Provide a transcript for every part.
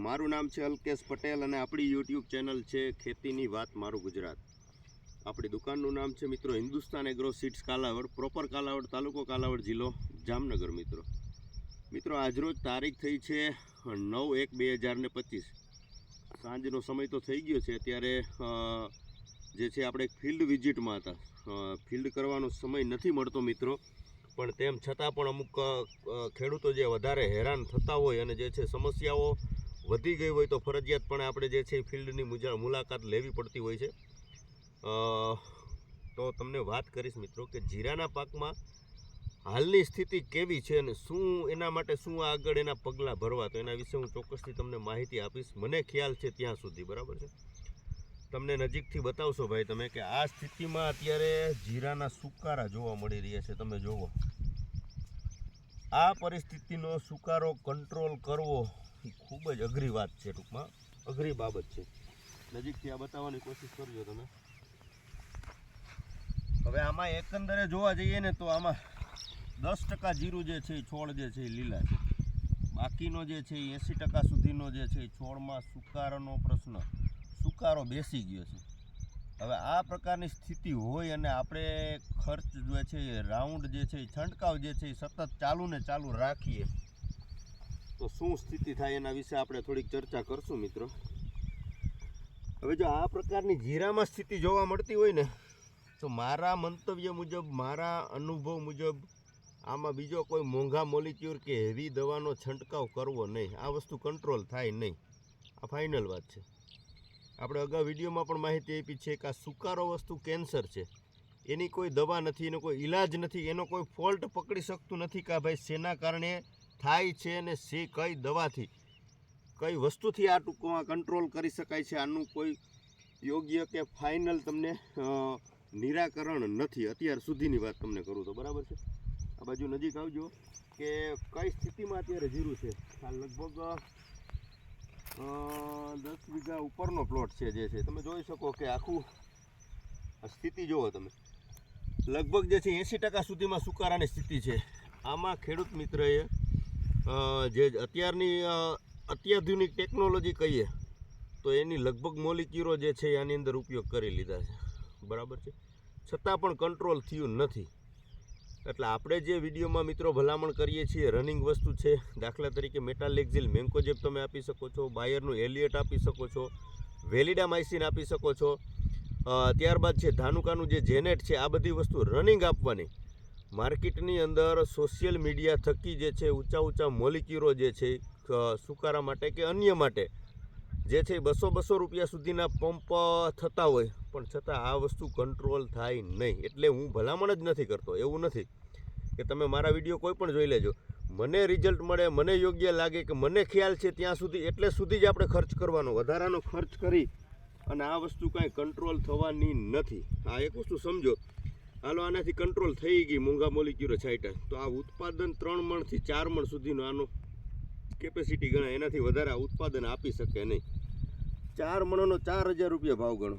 મારું નામ છે અલ્કેશ પટેલ અને આપણી યુટ્યુબ ચેનલ છે ખેતીની વાત મારું ગુજરાત. આપણી દુકાનનું નામ છે મિત્રો Hindustan agro seeds Kalavad, proper Kalavad, તાલુકો કાલાવડ, જિલ્લો જામનગર. મિત્રો આજરોજ તારીખ થઈ છે 9/1/2025. સાંજનો સમય તો થઈ ગયો છે. અત્યારે જે છે આપણે ફિલ્ડ વિઝિટમાં હતા. ફિલ્ડ કરવાનો સમય નથી મળતો મિત્રો, પણ તેમ છતાં પણ અમુક ખેડૂતો જે વધારે હેરાન થતા હોય અને જે છે સમસ્યાઓ વધી ગઈ હોય તો ફરજિયાતપણે આપણે જે છે ફિલ્ડની મુલાકાત લેવી પડતી હોય છે. તો તમને વાત કરીશ મિત્રો કે જીરાના પાકમાં હાલની સ્થિતિ કેવી છે અને શું એના માટે શું આગળ એના પગલાં ભરવા, તો એના વિશે હું ચોક્કસથી તમને માહિતી આપીશ. મને ખ્યાલ છે ત્યાં સુધી, બરાબર છે. તમને નજીકથી બતાવશો ભાઈ તમે કે આ સ્થિતિમાં અત્યારે જીરાના સુકારા જોવા મળી રહ્યા છે. તમે જોવો, આ પરિસ્થિતિનો સુકારો કંટ્રોલ કરવો એ ખૂબ જ અઘરી વાત છે, ટૂંકમાં અઘરી બાબત છે. નજીકથી આ બતાવવાની કોશિશ કરજો તમે. હવે આમાં એકંદરે જોવા જઈએ ને તો આમાં 10% જીરું જે છે એ છોડ જે છે એ લીલા છે. બાકીનો જે છે એ 80% સુધીનો જે છે એ છોડમાં સુકારાનો પ્રશ્ન, સુકારો બેસી ગયો છે. હવે આ પ્રકારની સ્થિતિ હોય અને આપણે ખર્ચ જે છે એ રાઉન્ડ જે છે એ છંટકાવ જે છે એ સતત ચાલુ ને ચાલુ રાખીએ તો શું સ્થિતિ થાય એના વિશે આપણે થોડીક ચર્ચા કરશું મિત્રો. હવે જો આ પ્રકારની જીરામાં સ્થિતિ જોવા મળતી હોય ને તો મારા મંતવ્ય મુજબ, મારા અનુભવ મુજબ આમાં બીજો કોઈ મોંઘા મોલિક્યુલ કે હેવી દવાનો છંટકાવ કરવો નહીં. આ વસ્તુ કંટ્રોલ થાય નહીં. આ ફાઇનલ વાત છે. આપણે અગાઉ વિડીયોમાં પણ માહિતી આપી છે કે આ સુકારો વસ્તુ કેન્સર છે. એની કોઈ દવા નથી, એનો કોઈ ઈલાજ નથી, એનો કોઈ ફોલ્ટ પકડી શકતું નથી કે ભાઈ શેના કારણે થાય છે અને કઈ દવાથી, કઈ વસ્તુથી આ ટૂંકમાં કંટ્રોલ કરી શકાય છે. આનું કોઈ યોગ્ય કે ફાઇનલ તમને નિરાકરણ નથી અત્યાર સુધીની વાત તમને કરું તો, બરાબર છે. આ બાજુ નજીક આવજો કે કઈ સ્થિતિમાં અત્યારે જીરું છે. આ લગભગ 10 વીઘા ઉપરનો પ્લોટ છે જે છે. તમે જોઈ શકો કે આખું સ્થિતિ જુઓ તમે. લગભગ જે છે 80% સુધીમાં સુકારાની સ્થિતિ છે. આમાં ખેડૂત મિત્રએ જે અત્યારની અત્યાધુનિક ટેકનોલોજી કહીએ તો એની લગભગ મોલિક્યુલો જે છે આની અંદર ઉપયોગ કરી લીધા છે, બરાબર છે. છતાં પણ કંટ્રોલ થયું નથી. એટલે આપણે જે વિડીયોમાં મિત્રો ભલામણ કરીએ છીએ રનિંગ વસ્તુ છે. દાખલા તરીકે મેટાલેક્ઝિલ મેન્કોજેબ તમે આપી શકો છો, બાયરનું એલિયટ આપી શકો છો, વેલિડામાઇસિન આપી શકો છો. ત્યારબાદ છે ધાનુકાનું જે જેનેટ છે. આ બધી વસ્તુ રનિંગ આપવાની. માર્કેટની અંદર સોશિયલ મીડિયા થકી જે છે ઊંચા મોલિક્યુલો જે છે સુકારા માટે કે અન્ય માટે જે છે 200 રૂપિયા સુધીના પંપ થતા હોય, પણ છતાં આ વસ્તુ કંટ્રોલ થાય નહીં. એટલે હું ભલામણ જ નથી કરતો. એવું નથી કે તમે મારા વિડીયો કોઈ પણ જોઈ લેજો, મને રિઝલ્ટ મળે, મને યોગ્ય લાગે કે મને ખ્યાલ છે ત્યાં સુધી એટલે સુધી જ આપણે ખર્ચ કરવાનો. વધારાનો ખર્ચ કરી અને આ વસ્તુ કાંઈ કંટ્રોલ થવાની નથી. આ એક વસ્તુ સમજો. હાલો આનાથી કંટ્રોલ થઈ ગઈ, મોંઘા મોલિક્યુલો છાંટ્યા, તો આ ઉત્પાદન 3 મણથી 4 મણ સુધીનો આનો કેપેસિટી ગણાય. એનાથી વધારે આ ઉત્પાદન આપી શકે નહીં. 4 મણનો 4000 રૂપિયા ભાવ ગણો,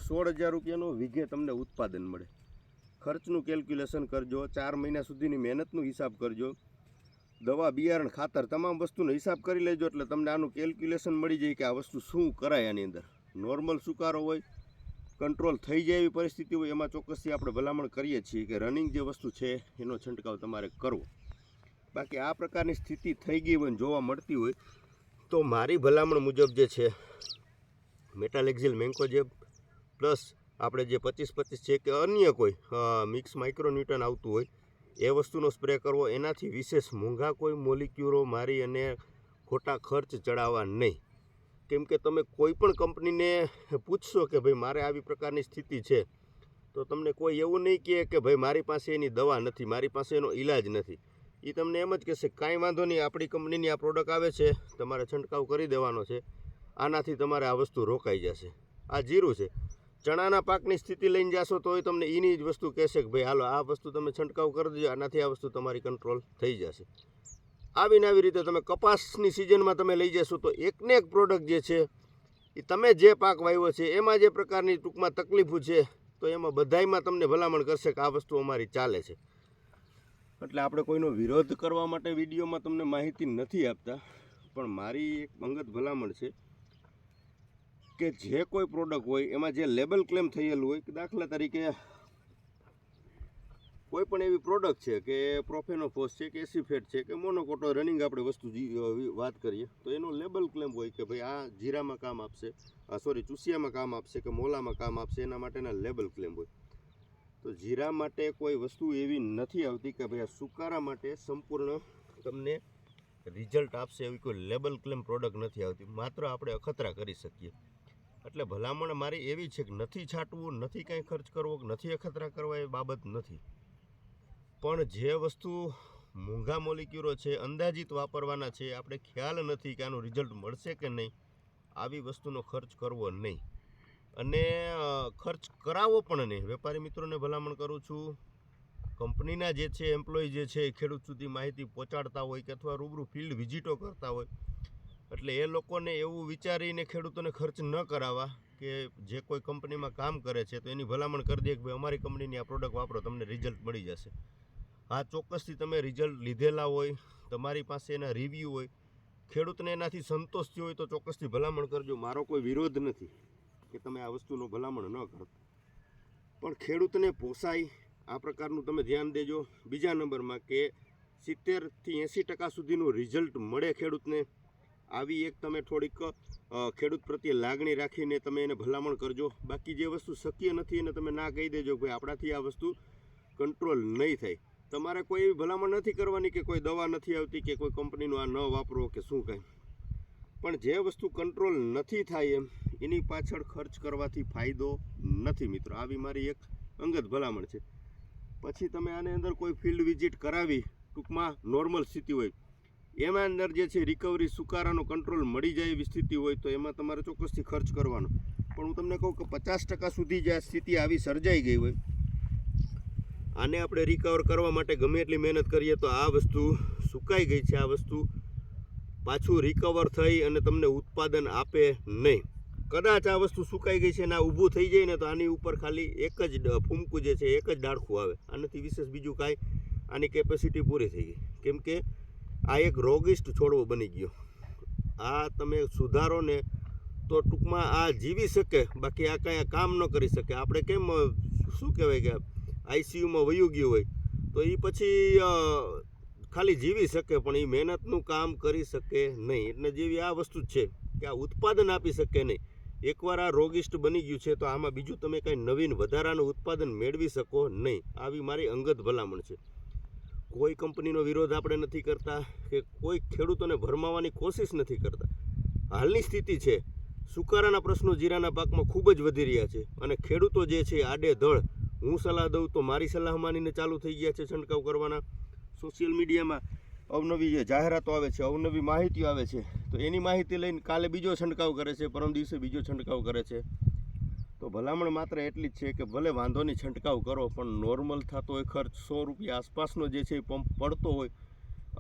16000 રૂપિયાનો વીઘે તમને ઉત્પાદન મળે. ખર્ચનું કેલ્ક્યુલેશન કરજો, 4 મહિના સુધીની મહેનતનું હિસાબ કરજો, દવા, બિયારણ, ખાતર તમામ વસ્તુનો હિસાબ કરી લેજો. એટલે તમને આનું કેલ્ક્યુલેશન મળી જાય કે આ વસ્તુ શું કરાય. આની અંદર નોર્મલ સુકારો હોય, કંટ્રોલ થઈ જાય એવી પરિસ્થિતિ હોય, એમાં ચોક્કસથી આપણે ભલામણ કરીએ છીએ કે રનિંગ જે વસ્તુ છે એનો છંટકાવ તમારે કરવો. બાકી આ પ્રકારની સ્થિતિ થઈ ગઈ હોય જોવા મળતી હોય તો મારી ભલામણ મુજબ જે છે મેટાલેક્ઝિલ મેન્કોજેબ પ્લસ આપણે જે 25-25 છે કે અન્ય કોઈ મિક્સ માઇક્રોન્યુટન આવતું હોય એ વસ્તુનો સ્પ્રે કરવો. એનાથી વિશેષ મોંઘા કોઈ મોલિક્યુલો મારી અને ખોટા ખર્ચ ચડાવવા નહીં. કેમ કે તમે કોઈ પણ કંપનીને પૂછશો કે ભાઈ મારે આવી પ્રકારની સ્થિતિ છે તો તમને કોઈ એવું નહીં કહે કે ભાઈ મારી પાસે એની દવા નથી, મારી પાસે એનો ઈલાજ નથી. એ તમને એમ જ કહેશે કાંઈ વાંધો નહીં, આપણી કંપનીની આ પ્રોડક્ટ આવે છે, તમારે છંટકાવ કરી દેવાનો છે, આનાથી તમારે આ વસ્તુ રોકાઈ જશે. આ જીરું છે. ચણાના પાકની સ્થિતિ લઈને જશો તો એ તમને એની જ વસ્તુ કહેશે કે ભાઈ હાલો આ વસ્તુ તમે છંટકાવ કરી દેજો, આનાથી આ વસ્તુ તમારી કંટ્રોલ થઈ જશે. આવીને આવી રીતે તમે કપાસની સિઝનમાં તમે લઈ જશો તો એકને એક પ્રોડક્ટ જે છે એ તમે જે પાક વાવ્યો છે એમાં જે પ્રકારની ટૂંકમાં તકલીફો છે તો એમાં બધાયમાં તમને ભલામણ કરશે કે આ વસ્તુ અમારી ચાલે છે. એટલે આપણે કોઈનો વિરોધ કરવા માટે વિડીયોમાં તમને માહિતી નથી આપતા, પણ મારી એક અંગત ભલામણ છે કે જે કોઈ પ્રોડક્ટ હોય એમાં જે લેબલ ક્લેમ થયેલું હોય, દાખલા તરીકે કોઈ પણ એવી પ્રોડક્ટ છે કે પ્રોફેનોફોસ છે કે એસીફેટ છે કે મોનોકોટો રનિંગ આપણે વસ્તુ વાત કરીએ તો એનો લેબલ ક્લેમ હોય કે ભાઈ આ જીરામાં કામ આપશે, ચૂસિયામાં કામ આપશે કે મોલામાં કામ આપશે, એના માટેના લેબલ ક્લેમ હોય. તો જીરા માટે કોઈ વસ્તુ એવી નથી આવતી કે ભાઈ આ સુકારા માટે સંપૂર્ણ તમને રિઝલ્ટ આપશે એવી કોઈ લેબલ ક્લેમ પ્રોડક્ટ નથી આવતી. માત્ર આપણે અખતરા કરી શકીએ. એટલે ભલામણ મારી એવી છે કે નથી છાંટવું, નથી કાંઈ ખર્ચ કરવો, નથી અખતરા કરવા એ બાબત નથી. પણ જે વસ્તુ મોંઘા મોલિક્યુલો છે, અંદાજિત વાપરવાના છે, આપણે ખ્યાલ નથી કે આનું રિઝલ્ટ મળશે કે નહીં, આવી વસ્તુનો ખર્ચ કરવો નહીં. અને ખર્ચ કરાવવો પણ નહીં. વેપારી મિત્રોને ભલામણ કરું છું, કંપનીના જે છે એમ્પ્લોય જે છે ખેડૂત સુધી માહિતી પહોંચાડતા હોય કે અથવા રૂબરૂ ફિલ્ડ વિઝિટો કરતા હોય, એટલે એ લોકોને એવું વિચારીને ખેડૂતોને ખર્ચ ન કરાવવા કે જે કોઈ કંપનીમાં કામ કરે છે તો એની ભલામણ કરી દે કે ભાઈ અમારી કંપનીની આ પ્રોડક્ટ વાપરો, તમને રિઝલ્ટ મળી જશે. હા, ચોક્કસથી તમે રિઝલ્ટ લીધેલા હોય, તમારી પાસે એના રિવ્યૂ હોય, ખેડૂતને એનાથી સંતોષ થયો હોય તો ચોક્કસથી ભલામણ કરજો. મારો કોઈ વિરોધ નથી કે તમે આ વસ્તુનો ભલામણ ન કરો, પણ ખેડૂતને પોસાય આ પ્રકારનું તમે ધ્યાન દેજો. બીજા નંબરમાં કે 70થી 80% સુધીનું રિઝલ્ટ મળે ખેડૂતને, આવી એક તમે થોડીક ખેડૂત પ્રત્યે લાગણી રાખીને તમે એને ભલામણ કરજો. બાકી જે વસ્તુ શક્ય નથી એને તમે ના કહી દેજો ભાઈ આપણાથી આ વસ્તુ કંટ્રોલ નહીં થાય. તમારે કોઈ એવી ભલામણ નથી કરવાની કે કોઈ દવા નથી આવતી કે કોઈ કંપનીનું આ ન વાપરો કે શું કાંઈ. પણ જે વસ્તુ કંટ્રોલ નથી થાય એની પાછળ ખર્ચ કરવાથી ફાયદો નથી મિત્રો. આવી મારી એક અંગત ભલામણ છે. પછી તમે આની અંદર કોઈ ફિલ્ડ વિઝિટ કરાવી, ટૂંકમાં નોર્મલ સ્થિતિ હોય, એમાં અંદર જે છે રિકવરી સુકારાનો કંટ્રોલ મળી જાય એવી સ્થિતિ હોય તો એમાં તમારે ચોક્કસથી ખર્ચ કરવાનો. પણ હું તમને કહું કે 50% સુધી જે આ સ્થિતિ આવી સર્જાઈ ગઈ હોય, આને આપણે રિકવર કરવા માટે ગમે એટલી મહેનત કરીએ તો આ વસ્તુ સુકાઈ ગઈ છે, આ વસ્તુ પાછું રિકવર થઈ અને તમને ઉત્પાદન આપે નહીં. કદાચ આ વસ્તુ સુકાઈ ગઈ છે ને આ ઊભું થઈ જાય ને તો આની ઉપર ખાલી એક જ ફૂમકું જે છે એક જ ડાળખું આવે, આનાથી વિશેષ બીજું કાંઈ, આની કેપેસિટી પૂરી થઈ ગઈ. કેમ કે આ એક રોગિષ્ટ છોડવો બની ગયો. આ તમે સુધારો ને તો ટૂંકમાં આ જીવી શકે, બાકી આ કાંઈ કામ ન કરી શકે. આપણે કેમ શું કહેવાય કે આઈસીયુમાં વયું ગયું હોય તો એ પછી ખાલી જીવી શકે પણ એ મહેનતનું કામ કરી શકે નહીં. એટલે જેવી આ વસ્તુ જ છે કે આ ઉત્પાદન આપી શકે નહીં. એકવાર આ રોગિષ્ટ બની ગયું છે તો આમાં બીજું તમે કાંઈ નવીન વધારાનું ઉત્પાદન મેળવી શકો નહીં. આવી મારી અંગત ભલામણ છે. કોઈ કંપનીનો વિરોધ આપણે નથી કરતા કે કોઈ ખેડૂતોને ભરમાવવાની કોશિશ નથી કરતા. હાલની સ્થિતિ છે, સુકારાના પ્રશ્નો જીરાના પાકમાં ખૂબ જ વધી રહ્યા છે અને ખેડૂતો જે છે આડેધડ, હું સલાહ દઉં તો મારી સલાહ માનીને ચાલુ થઈ ગયા છે છંટકાવ કરવાના. સોશિયલ મીડિયામાં અવનવી જે જાહેરાતો આવે છે, અવનવી માહિતીઓ આવે છે, તો એની માહિતી લઈને કાલે બીજો છંટકાવ કરે છે, પરમ દિવસે બીજો છંટકાવ કરે છે. તો ભલામણ માત્ર એટલી જ છે કે ભલે વાંધોની છંટકાવ કરો પણ નોર્મલ થતો હોય ખર્ચ 100 રૂપિયા આસપાસનો જે છે એ પંપ પડતો હોય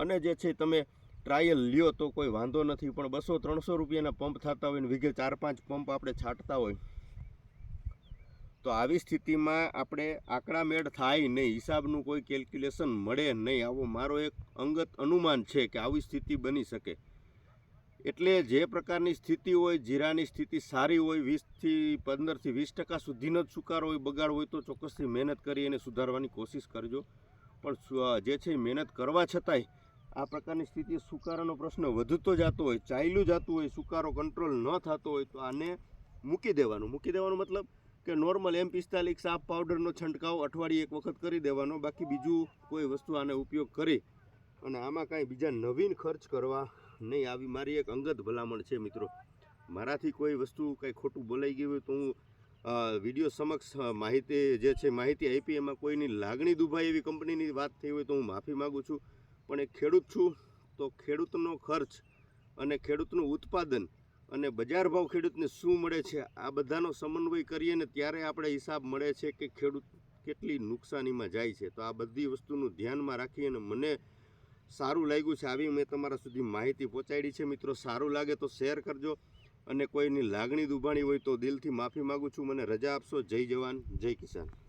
અને જે છે તમે ટ્રાયલ લ્યો તો કોઈ વાંધો નથી. પણ 200-300 રૂપિયાના પંપ થતા હોય ને વીઘે 4-5 પંપ આપણે છાંટતા હોય તો આવી સ્થિતિમાં આપણે આંકડા મેળ થાય નહીં, હિસાબનું કોઈ કેલ્ક્યુલેશન મળે નહીં. આવો મારો એક અંગત અનુમાન છે કે આવી સ્થિતિ બની શકે. એટલે જે પ્રકારની સ્થિતિ હોય, જીરાની સ્થિતિ સારી હોય, 15-20% સુધીનો જ સુકારો હોય, બગાડ હોય તો ચોક્કસથી મહેનત કરી એને સુધારવાની કોશિશ કરજો. પણ જે છે મહેનત કરવા છતાંય આ પ્રકારની સ્થિતિ સુકારાનો પ્રશ્ન વધતો જતો હોય, ચાલ્યું જતું હોય, સુકારો કંટ્રોલ ન થતો હોય તો આને મૂકી દેવાનું. મૂકી દેવાનું મતલબ કે નોર્મલ M45 સાપ પાવડરનો છંટકાવ અઠવાડિયે એક વખત કરી દેવાનો. બાકી બીજું કોઈ વસ્તુ આને ઉપયોગ કરી અને આમાં કાંઈ બીજા નવીન ખર્ચ કરવા નહીં. આવી મારી એક અંગત ભલામણ છે મિત્રો. મારાથી કોઈ વસ્તુ કંઈ ખોટું બોલાઈ ગયું હોય તો હું વિડીયો સમક્ષ માહિતી જે છે માહિતી આપી, એમાં કોઈની લાગણી દુભાઈ એવી કંપનીની વાત થઈ હોય તો હું માફી માગું છું. પણ એક ખેડૂત છું તો ખેડૂતનો ખર્ચ અને ખેડૂતનું ઉત્પાદન અને બજાર ભાવ ખેડૂતને શું મળે છે આ બધાનો સમન્વય કરીએ ને ત્યારે આપણે હિસાબ મળે છે કે ખેડૂત કેટલી નુકસાનીમાં જાય છે. તો આ બધી વસ્તુનું ધ્યાનમાં રાખી અને મને સારું લાગ્યું છે આવી મેં તમારા સુધી માહિતી પહોંચાડી છે. મિત્રો સારું લાગે તો શેર કરજો અને કોઈની લાગણી દુભાણી હોય તો દિલથી માફી માગું છું. મને રજા આપશો. જય જવાન જય કિસાન.